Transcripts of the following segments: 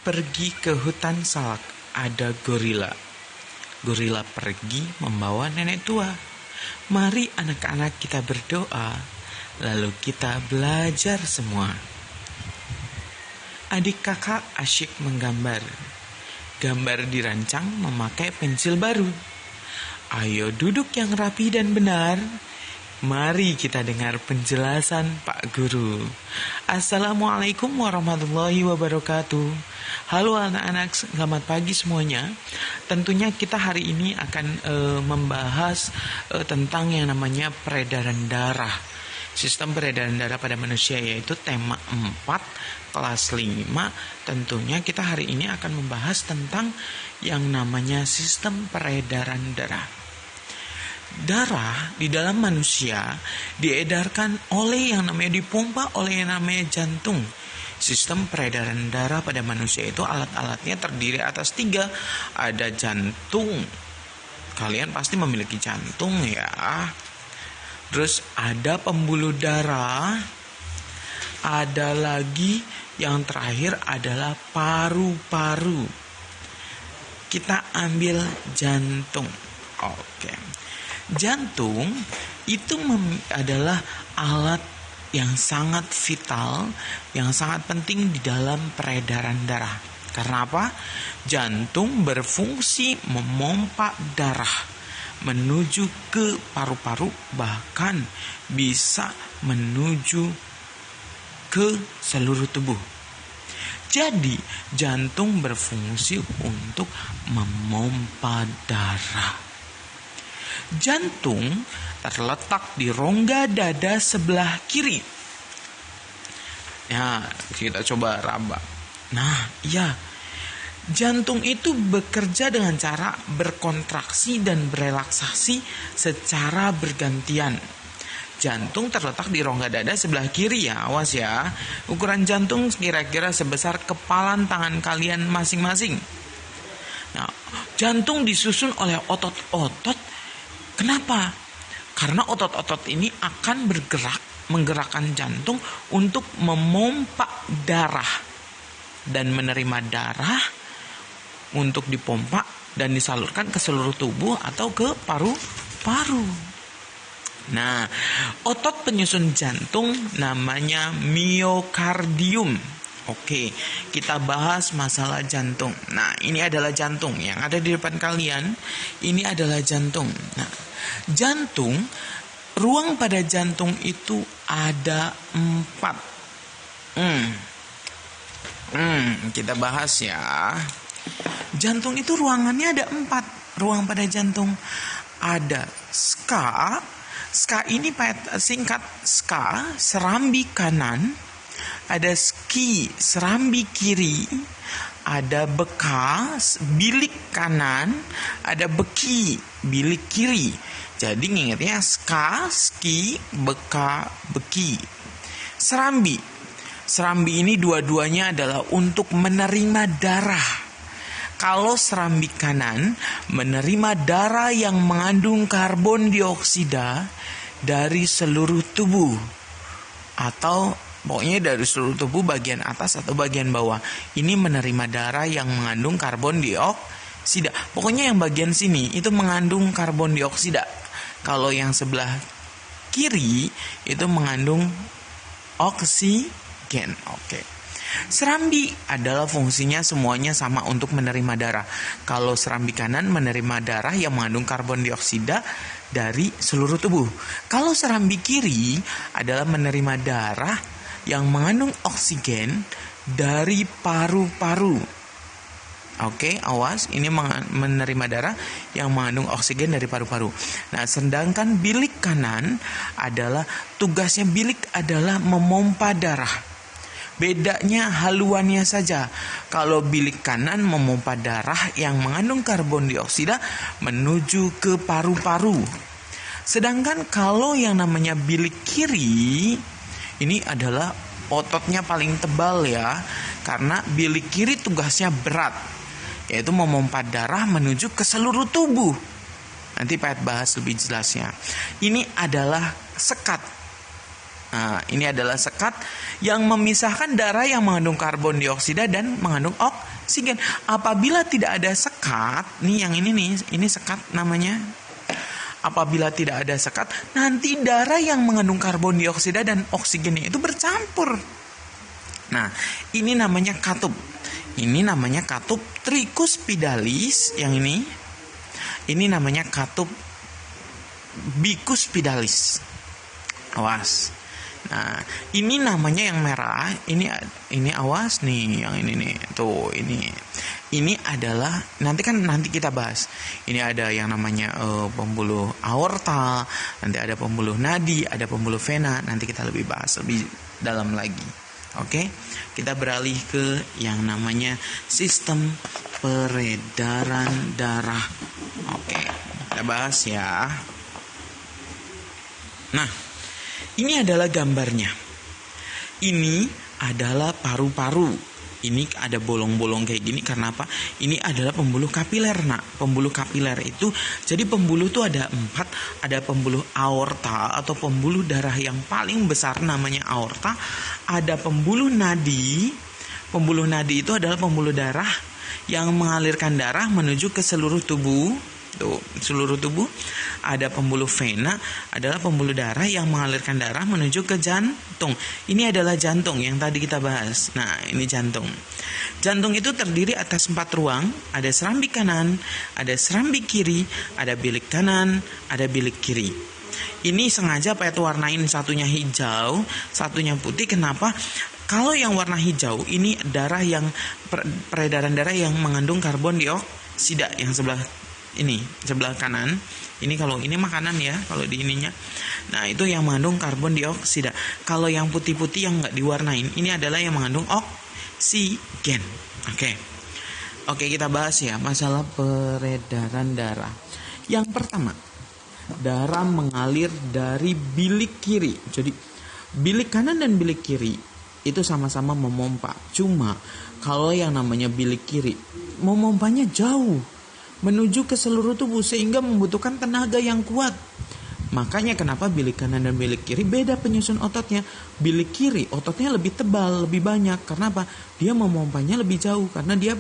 Pergi ke hutan salak, ada gorila. Gorila pergi membawa nenek tua. Mari anak-anak kita berdoa, lalu kita belajar semua. Adik kakak asyik menggambar. Gambar dirancang memakai pensil baru. Ayo duduk yang rapi dan benar. Mari kita dengar penjelasan Pak Guru. Assalamualaikum warahmatullahi wabarakatuh. Halo anak-anak, selamat pagi semuanya. Tentunya kita hari ini akan membahas tentang yang namanya peredaran darah. Sistem peredaran darah pada manusia, yaitu tema 4 kelas 5. Tentunya kita hari ini akan membahas tentang yang namanya sistem peredaran darah. Darah di dalam manusia diedarkan oleh yang namanya dipompa oleh yang namanya jantung. Sistem peredaran darah pada manusia itu alat-alatnya terdiri atas 3. Ada jantung. Kalian pasti memiliki jantung ya. Terus ada pembuluh darah. Ada lagi yang terakhir adalah paru-paru. Kita ambil jantung. Oke. Jantung itu adalah alat yang sangat vital, yang sangat penting di dalam peredaran darah. Karena apa? Jantung berfungsi memompa darah menuju ke paru-paru, bahkan bisa menuju ke seluruh tubuh. Jadi, jantung berfungsi untuk memompa darah. Jantung terletak di rongga dada sebelah kiri. Ya, kita coba raba. Nah, iya. Jantung itu bekerja dengan cara berkontraksi dan berelaksasi secara bergantian. Jantung terletak di rongga dada sebelah kiri ya, awas ya. Ukuran jantung kira-kira sebesar kepalan tangan kalian masing-masing. Nah, jantung disusun oleh otot-otot. Kenapa? Karena otot-otot ini akan menggerakkan jantung untuk memompa darah dan menerima darah untuk dipompa dan disalurkan ke seluruh tubuh atau ke paru-paru. Nah, otot penyusun jantung namanya miokardium. Oke, kita bahas masalah jantung. Nah, ini adalah jantung yang ada di depan kalian. Ini adalah jantung. Nah, jantung, ruang pada jantung itu ada 4. Kita bahas ya. Jantung itu ruangannya ada 4. Ruang pada jantung ada ska. Ska ini singkat ska, serambi kanan. Ada ski, serambi kiri. Ada beka, bilik kanan. Ada beki, bilik kiri. Jadi ingatnya ska, ski, beka, beki. Serambi. Serambi ini dua-duanya adalah untuk menerima darah. Kalau serambi kanan menerima darah yang mengandung karbon dioksida dari seluruh tubuh. Atau pokoknya dari seluruh tubuh bagian atas atau bagian bawah. Ini menerima darah yang mengandung karbon dioksida. Pokoknya yang bagian sini itu mengandung karbon dioksida. Kalau yang sebelah kiri itu mengandung oksigen. Oke. Serambi adalah fungsinya semuanya sama untuk menerima darah. Kalau serambi kanan menerima darah yang mengandung karbon dioksida dari seluruh tubuh. Kalau serambi kiri adalah menerima darah yang mengandung oksigen dari paru-paru. Oke, awas, ini menerima darah yang mengandung oksigen dari paru-paru. Nah, sedangkan bilik kanan adalah tugasnya bilik adalah memompa darah. Bedanya haluannya saja. Kalau bilik kanan memompa darah yang mengandung karbon dioksida menuju ke paru-paru. Sedangkan kalau yang namanya bilik kiri, ini adalah ototnya paling tebal ya. Karena bilik kiri tugasnya berat, yaitu memompa darah menuju ke seluruh tubuh. Nanti Pak bahas lebih jelasnya. Ini adalah sekat. Nah, ini adalah sekat yang memisahkan darah yang mengandung karbon dioksida dan mengandung oksigen. Apabila tidak ada sekat, nih yang ini nih, ini sekat namanya. Apabila tidak ada sekat, nanti darah yang mengandung karbon dioksida dan oksigennya itu bercampur. Nah, ini namanya katup. Ini namanya katup tricuspidalis yang ini. Ini namanya katup bicuspidalis. Awas. Nah, ini namanya yang merah, ini awas nih, yang ini nih. Tuh, ini. Ini adalah nanti kita bahas. Ini ada yang namanya pembuluh aorta, nanti ada pembuluh nadi, ada pembuluh vena, nanti kita lebih bahas lebih dalam lagi. Oke? Kita beralih ke yang namanya sistem peredaran darah. Oke, kita bahas ya. Nah, ini adalah gambarnya. Ini adalah paru-paru. Ini ada bolong-bolong kayak gini karena apa? Ini adalah pembuluh kapiler, nak. Pembuluh kapiler itu, jadi pembuluh itu ada 4. Ada pembuluh aorta atau pembuluh darah yang paling besar namanya aorta. Ada pembuluh nadi. Pembuluh nadi itu adalah pembuluh darah yang mengalirkan darah menuju ke seluruh tubuh. Tuh, seluruh tubuh. Ada pembuluh vena, adalah pembuluh darah yang mengalirkan darah menuju ke jantung. Ini adalah jantung yang tadi kita bahas. Nah, ini jantung. Jantung itu terdiri atas 4 ruang. Ada serambik kanan, ada serambik kiri, ada bilik kanan, ada bilik kiri. Ini sengaja Pet warnain, satunya hijau, satunya putih. Kenapa? Kalau yang warna hijau ini darah yang peredaran darah yang mengandung karbon dioksida yang sebelah kanan. Ini kalau ini makanan ya, kalau di ininya. Nah, itu yang mengandung karbon dioksida. Kalau yang putih-putih yang nggak diwarnain, ini adalah yang mengandung oksigen. Oke, kita bahas ya masalah peredaran darah. Yang pertama, darah mengalir dari bilik kiri. Jadi bilik kanan dan bilik kiri itu sama-sama memompa. Cuma kalau yang namanya bilik kiri, memompanya jauh menuju ke seluruh tubuh sehingga membutuhkan tenaga yang kuat. Makanya kenapa bilik kanan dan bilik kiri beda penyusun ototnya. Bilik kiri ototnya lebih tebal, lebih banyak. Karena apa? Dia memompanya lebih jauh karena dia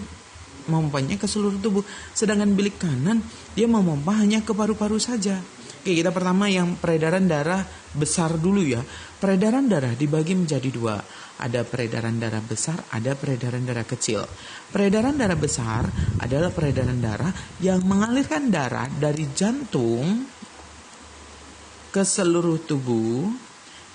memompanya ke seluruh tubuh. Sedangkan bilik kanan dia memompa hanya ke paru-paru saja. Oke, kita pertama yang peredaran darah besar dulu ya. Peredaran darah dibagi menjadi 2. Ada peredaran darah besar, ada peredaran darah kecil. Peredaran darah besar adalah peredaran darah yang mengalirkan darah dari jantung ke seluruh tubuh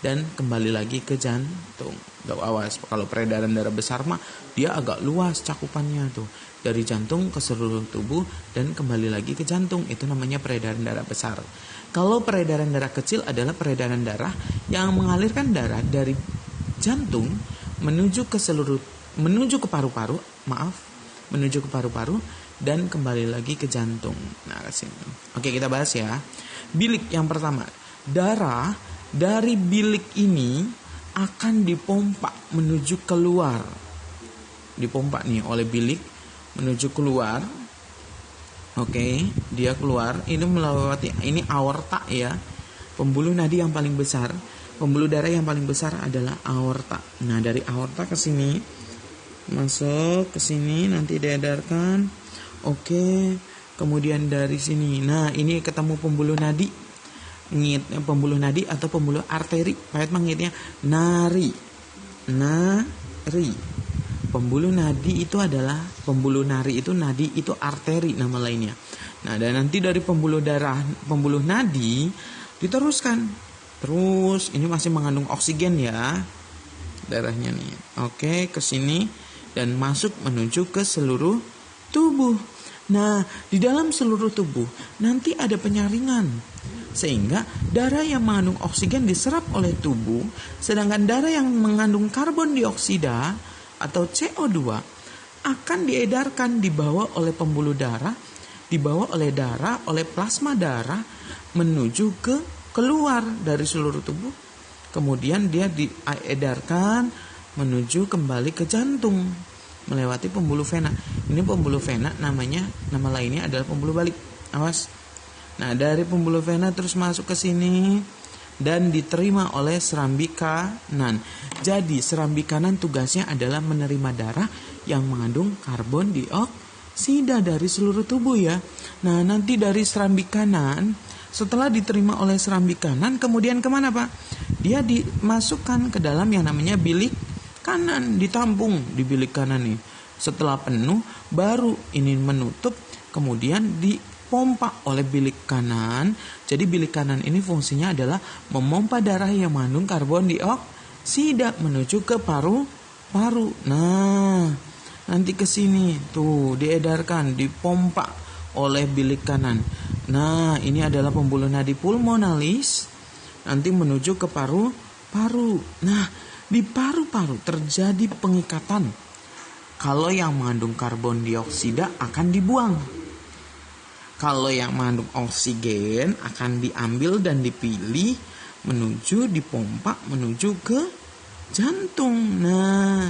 dan kembali lagi ke jantung. Tuh, awas, kalau peredaran darah besar mah dia agak luas cakupannya tuh. Dari jantung ke seluruh tubuh dan kembali lagi ke jantung. Itu namanya peredaran darah besar. Kalau peredaran darah kecil adalah peredaran darah yang mengalirkan darah dari jantung menuju ke paru-paru dan kembali lagi ke jantung. Nah, kesini. Oke, kita bahas ya. Bilik yang pertama, darah dari bilik ini akan dipompa menuju keluar. Dipompa nih oleh bilik menuju keluar. Oke, dia keluar. Ini melewati, ini aorta ya. Pembuluh nadi yang paling besar. Pembuluh darah yang paling besar adalah aorta. Nah, dari aorta ke sini, masuk ke sini, nanti diedarkan. Oke, kemudian dari sini. Nah, ini ketemu pembuluh nadi. Pembuluh nadi atau pembuluh arteri. Pahit mengitnya nari. Pembuluh nadi itu adalah pembuluh nari itu nadi itu arteri nama lainnya. Nah, dan nanti dari pembuluh nadi diteruskan. Terus ini masih mengandung oksigen ya darahnya nih. Oke, ke sini dan masuk menuju ke seluruh tubuh. Nah, di dalam seluruh tubuh nanti ada penyaringan sehingga darah yang mengandung oksigen diserap oleh tubuh, sedangkan darah yang mengandung karbon dioksida atau CO2 akan diedarkan dibawa oleh pembuluh darah, dibawa oleh darah, oleh plasma darah menuju ke keluar dari seluruh tubuh. Kemudian dia diedarkan menuju kembali ke jantung melewati pembuluh vena. Ini pembuluh vena nama lainnya adalah pembuluh balik. Awas. Nah, dari pembuluh vena terus masuk ke sini dan diterima oleh serambi kanan. Jadi serambi kanan tugasnya adalah menerima darah yang mengandung karbon dioksida dari seluruh tubuh ya. Nah nanti dari serambi kanan, setelah diterima oleh serambi kanan, kemudian kemana Pak? Dia dimasukkan ke dalam yang namanya bilik kanan, ditampung di bilik kanan nih. Setelah penuh, baru ini menutup, kemudian dipompa oleh bilik kanan. Jadi bilik kanan ini fungsinya adalah memompa darah yang mengandung karbon dioksida menuju ke paru-paru. Nah, nanti ke sini tuh diedarkan, dipompa oleh bilik kanan. Nah, ini adalah pembuluh nadi pulmonalis, nanti menuju ke paru-paru. Nah, di paru-paru terjadi pengikatan. Kalau yang mengandung karbon dioksida akan dibuang. Kalau yang mengandung oksigen akan diambil dan dipilih menuju dipompa menuju ke jantung. Nah,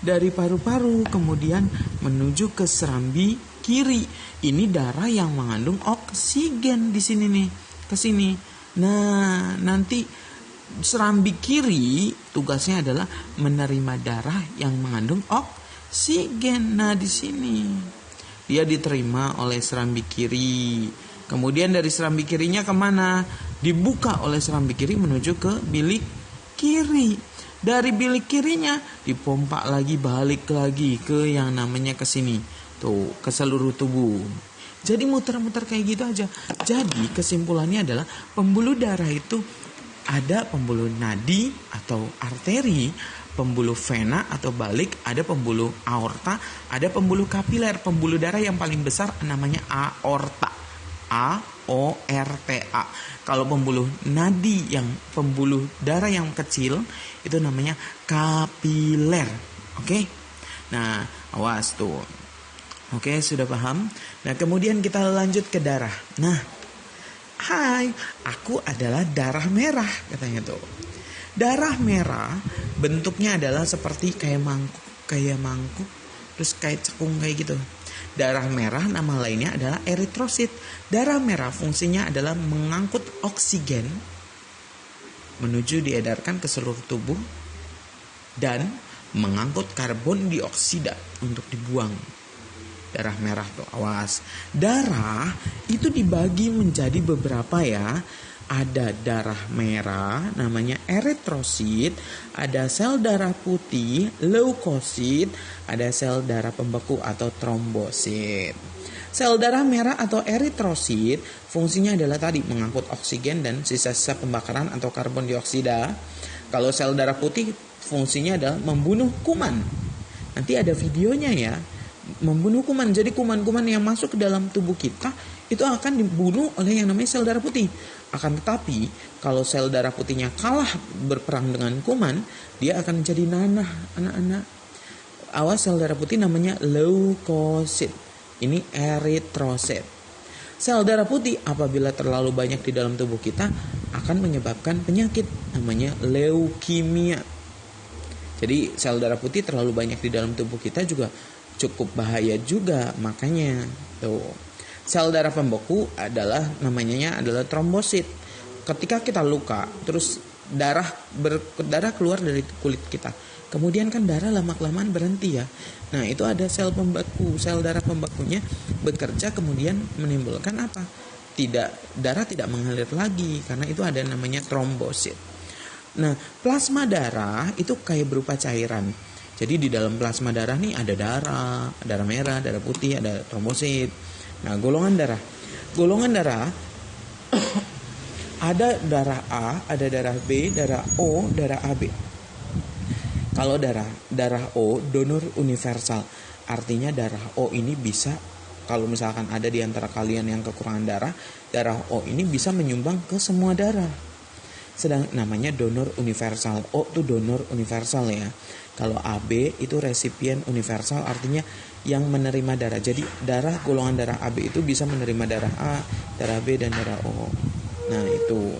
dari paru-paru kemudian menuju ke serambi kiri. Ini darah yang mengandung oksigen di sini nih, ke sini. Nah, nanti serambi kiri tugasnya adalah menerima darah yang mengandung oksigen. Nah, di sini dia diterima oleh serambi kiri. Kemudian dari serambi kirinya kemana? Dibuka oleh serambi kiri menuju ke bilik kiri. Dari bilik kirinya dipompa lagi, balik lagi ke yang namanya ke sini. Tuh, ke seluruh tubuh. Jadi muter-muter kayak gitu aja. Jadi kesimpulannya adalah pembuluh darah itu ada pembuluh nadi atau arteri, pembuluh vena atau balik, ada pembuluh aorta, ada pembuluh kapiler. Pembuluh darah yang paling besar namanya aorta. A-O-R-T-A. Kalau pembuluh nadi yang pembuluh darah yang kecil itu namanya kapiler. Oke? Nah, awas tuh. Oke, sudah paham? Nah, kemudian kita lanjut ke darah. Nah, hai, aku adalah darah merah katanya tuh. Darah merah bentuknya adalah seperti kayak mangkuk, terus kayak cekung kayak gitu. Darah merah nama lainnya adalah eritrosit. Darah merah fungsinya adalah mengangkut oksigen menuju diedarkan ke seluruh tubuh dan mengangkut karbon dioksida untuk dibuang. Darah merah tuh, awas. Darah itu dibagi menjadi beberapa ya. Ada darah merah namanya eritrosit, ada sel darah putih leukosit, ada sel darah pembeku atau trombosit. Sel darah merah atau eritrosit fungsinya adalah tadi mengangkut oksigen dan sisa-sisa pembakaran atau karbon dioksida. Kalau sel darah putih fungsinya adalah membunuh kuman. Nanti ada videonya ya. Membunuh kuman. Jadi kuman-kuman yang masuk ke dalam tubuh kita itu akan dibunuh oleh yang namanya sel darah putih. Akan tetapi kalau sel darah putihnya kalah berperang dengan kuman, dia akan menjadi nanah anak-anak. Awas, sel darah putih namanya leukosit. Ini eritrosit. Sel darah putih apabila terlalu banyak di dalam tubuh kita akan menyebabkan penyakit namanya leukemia. Jadi sel darah putih terlalu banyak di dalam tubuh kita juga cukup bahaya juga, makanya tuh. Sel darah pembeku namanya adalah trombosit. Ketika kita luka, terus darah keluar dari kulit kita. Kemudian kan darah lama-kelamaan berhenti ya. Nah, itu ada sel pembeku. Sel darah pembekunya bekerja kemudian menimbulkan apa? Darah tidak mengalir lagi karena itu ada namanya trombosit. Nah, plasma darah itu kayak berupa cairan. Jadi di dalam plasma darah nih ada darah merah, darah putih, ada trombosit. Nah, golongan darah ada darah A, ada darah B, darah O, darah AB. Kalau darah O donor universal, artinya darah O ini bisa, kalau misalkan ada di antara kalian yang kekurangan darah O ini bisa menyumbang ke semua darah. Sedang namanya donor universal. O itu donor universal ya. Kalau AB itu resipien universal, artinya yang menerima darah. Jadi golongan darah AB itu bisa menerima darah A, darah B, dan darah O. Nah, itu.